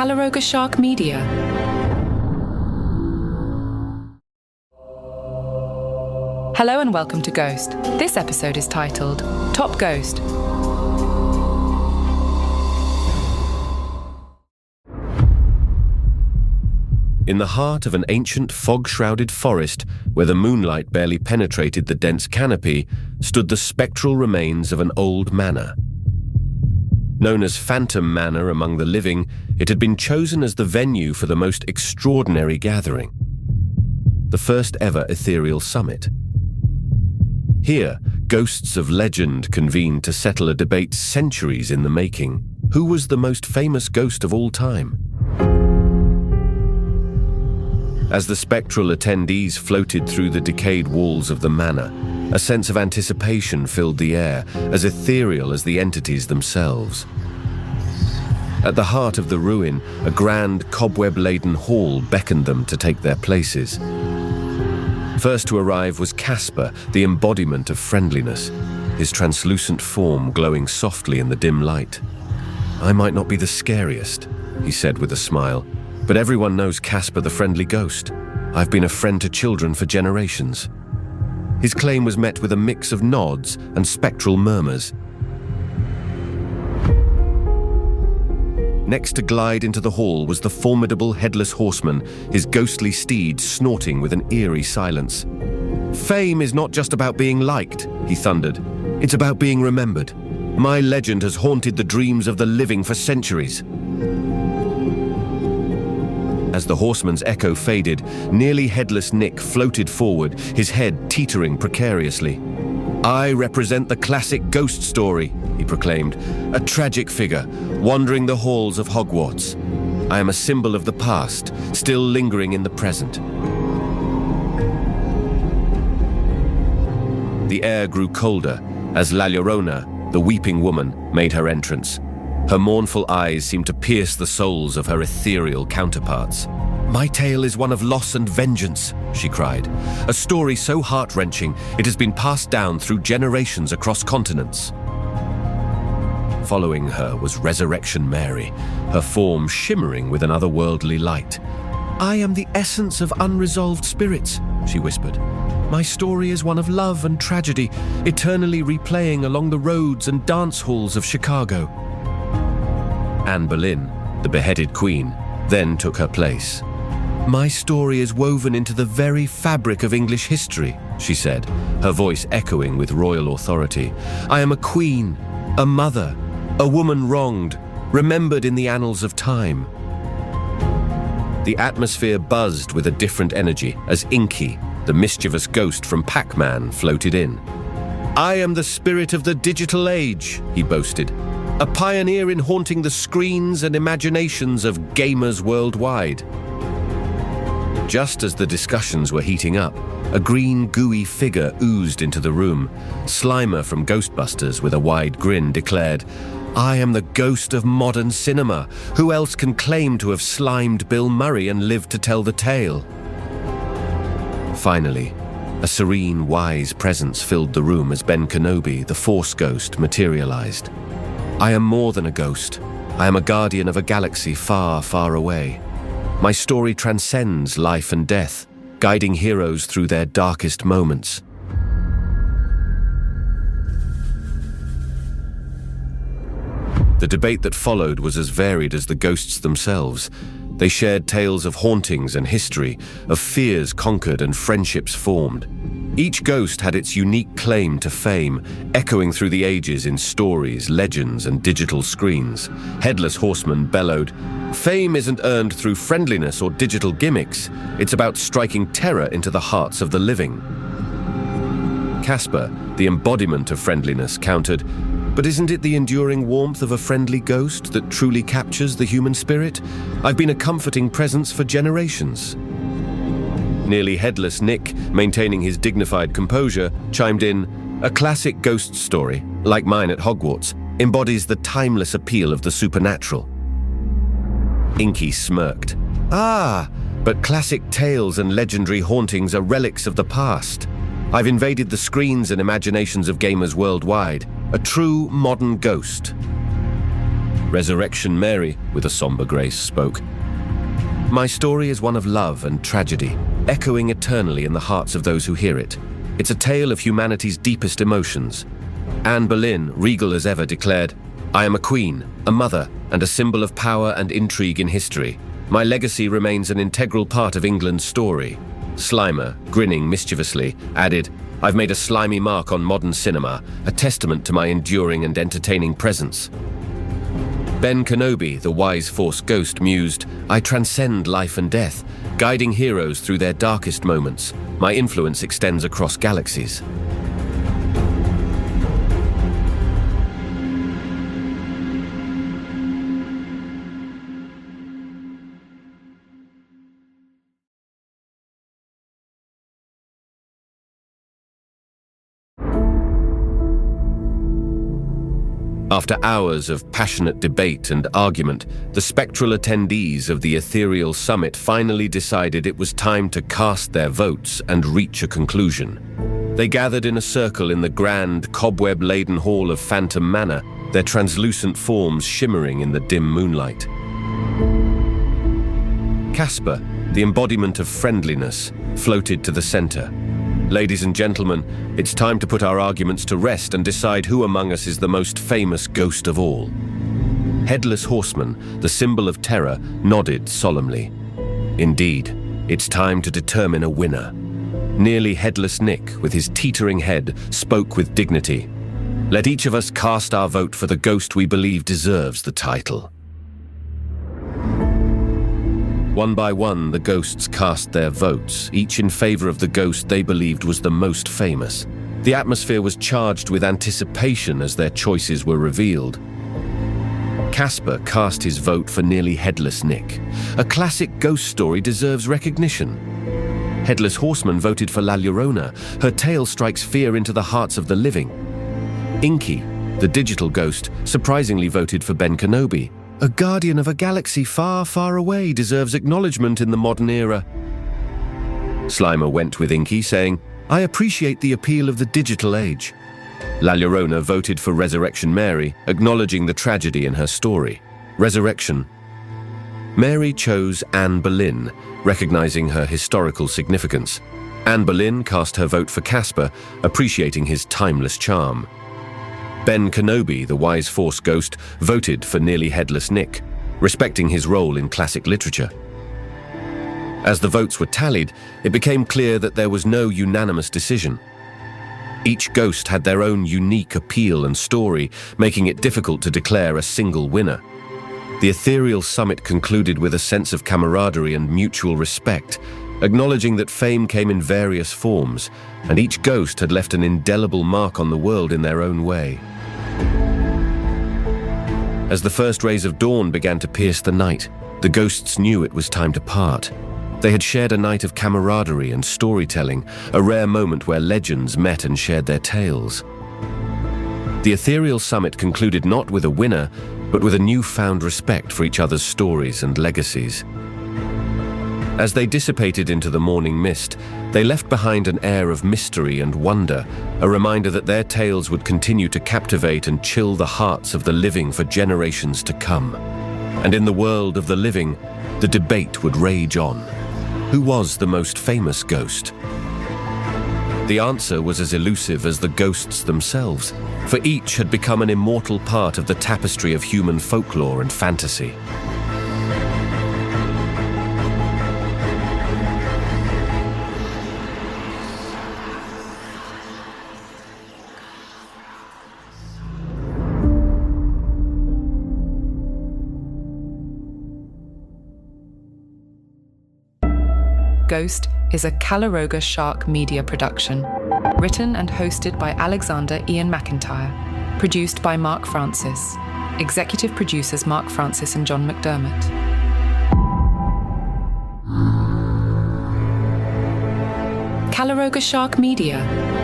Calaroga Shark Media. Hello and welcome to Ghost. This episode is titled Top Ghost. In the heart of an ancient fog-shrouded forest, where the moonlight barely penetrated the dense canopy, stood the spectral remains of an old manor. Known as Phantom Manor among the living, it had been chosen as the venue for the most extraordinary gathering, the first ever ethereal summit. Here, ghosts of legend convened to settle a debate centuries in the making. Who was the most famous ghost of all time? As the spectral attendees floated through the decayed walls of the manor, a sense of anticipation filled the air, as ethereal as the entities themselves. At the heart of the ruin, a grand, cobweb-laden hall beckoned them to take their places. First to arrive was Casper, the embodiment of friendliness, his translucent form glowing softly in the dim light. "I might not be the scariest," he said with a smile, "but everyone knows Casper the friendly ghost. I've been a friend to children for generations." His claim was met with a mix of nods and spectral murmurs. Next to glide into the hall was the formidable Headless Horseman, his ghostly steed snorting with an eerie silence. "Fame is not just about being liked," he thundered. "It's about being remembered. My legend has haunted the dreams of the living for centuries." As the horseman's echo faded, Nearly Headless Nick floated forward, his head teetering precariously. "I represent the classic ghost story," he proclaimed, "a tragic figure, wandering the halls of Hogwarts. I am a symbol of the past, still lingering in the present." The air grew colder as Llorona, the weeping woman, made her entrance. Her mournful eyes seemed to pierce the souls of her ethereal counterparts. "My tale is one of loss and vengeance," she cried. "A story so heart-wrenching it has been passed down through generations across continents." Following her was Resurrection Mary, her form shimmering with an otherworldly light. "I am the essence of unresolved spirits," she whispered. "My story is one of love and tragedy, eternally replaying along the roads and dance halls of Chicago." Anne Boleyn, the beheaded queen, then took her place. "My story is woven into the very fabric of English history," she said, her voice echoing with royal authority. "I am a queen, a mother, a woman wronged, remembered in the annals of time." The atmosphere buzzed with a different energy as Inky, the mischievous ghost from Pac-Man, floated in. "I am the spirit of the digital age," he boasted. "A pioneer in haunting the screens and imaginations of gamers worldwide." Just as the discussions were heating up, a green, gooey figure oozed into the room. Slimer from Ghostbusters, with a wide grin, declared, "I am the ghost of modern cinema. Who else can claim to have slimed Bill Murray and lived to tell the tale?" Finally, a serene, wise presence filled the room as Ben Kenobi, the Force ghost, materialized. "I am more than a ghost. I am a guardian of a galaxy far, far away. My story transcends life and death, guiding heroes through their darkest moments." The debate that followed was as varied as the ghosts themselves. They shared tales of hauntings and history, of fears conquered and friendships formed. Each ghost had its unique claim to fame, echoing through the ages in stories, legends, and digital screens. Headless Horseman bellowed, "Fame isn't earned through friendliness or digital gimmicks. It's about striking terror into the hearts of the living." Casper, the embodiment of friendliness, countered, "But isn't it the enduring warmth of a friendly ghost that truly captures the human spirit? I've been a comforting presence for generations." Nearly Headless Nick, maintaining his dignified composure, chimed in, "A classic ghost story, like mine at Hogwarts, embodies the timeless appeal of the supernatural." Inky smirked. "Ah, but classic tales and legendary hauntings are relics of the past. I've invaded the screens and imaginations of gamers worldwide, a true modern ghost." Resurrection Mary, with a somber grace, spoke. My story is one of love and tragedy, echoing eternally in the hearts of those who hear it. It's a tale of humanity's deepest emotions. Anne Boleyn, regal as ever, declared, I am a queen, a mother, and a symbol of power and intrigue in history. My legacy remains an integral part of England's story. Slimer, grinning mischievously, added, I've made a slimy mark on modern cinema, a testament to my enduring and entertaining presence. Ben Kenobi, the wise Force ghost, mused, I transcend life and death, guiding heroes through their darkest moments. My influence extends across galaxies. After hours of passionate debate and argument, the spectral attendees of the ethereal summit finally decided it was time to cast their votes and reach a conclusion. They gathered in a circle in the grand, cobweb-laden hall of Phantom Manor, their translucent forms shimmering in the dim moonlight. Casper, the embodiment of friendliness, floated to the center. Ladies and gentlemen, it's time to put our arguments to rest and decide who among us is the most famous ghost of all. Headless Horseman, the symbol of terror, nodded solemnly. Indeed, it's time to determine a winner. Nearly Headless Nick, with his teetering head, spoke with dignity. Let each of us cast our vote for the ghost we believe deserves the title. One by one, the ghosts cast their votes, each in favor of the ghost they believed was the most famous. The atmosphere was charged with anticipation as their choices were revealed. Casper cast his vote for Nearly Headless Nick. A classic ghost story deserves recognition. Headless Horseman voted for La Llorona. Her tale strikes fear into the hearts of the living. Inky, the digital ghost, surprisingly voted for Ben Kenobi. A guardian of a galaxy far, far away deserves acknowledgement in the modern era. Slimer went with Inky, saying, I appreciate the appeal of the digital age. La Llorona voted for Resurrection Mary, acknowledging the tragedy in her story. Resurrection. Mary chose Anne Boleyn, recognizing her historical significance. Anne Boleyn cast her vote for Casper, appreciating his timeless charm. Ben Kenobi, the wise Force ghost, voted for Nearly Headless Nick, respecting his role in classic literature. As the votes were tallied, it became clear that there was no unanimous decision. Each ghost had their own unique appeal and story, making it difficult to declare a single winner. The ethereal summit concluded with a sense of camaraderie and mutual respect, acknowledging that fame came in various forms, and each ghost had left an indelible mark on the world in their own way. As the first rays of dawn began to pierce the night, the ghosts knew it was time to part. They had shared a night of camaraderie and storytelling, a rare moment where legends met and shared their tales. The ethereal summit concluded not with a winner, but with a newfound respect for each other's stories and legacies. As they dissipated into the morning mist, they left behind an air of mystery and wonder, a reminder that their tales would continue to captivate and chill the hearts of the living for generations to come. And in the world of the living, the debate would rage on. Who was the most famous ghost? The answer was as elusive as the ghosts themselves, for each had become an immortal part of the tapestry of human folklore and fantasy. Ghost is a Calaroga Shark media production, written and hosted by Alexander Ian McIntyre, produced by Mark Francis, executive producers Mark Francis and John McDermott. Calaroga Shark Media.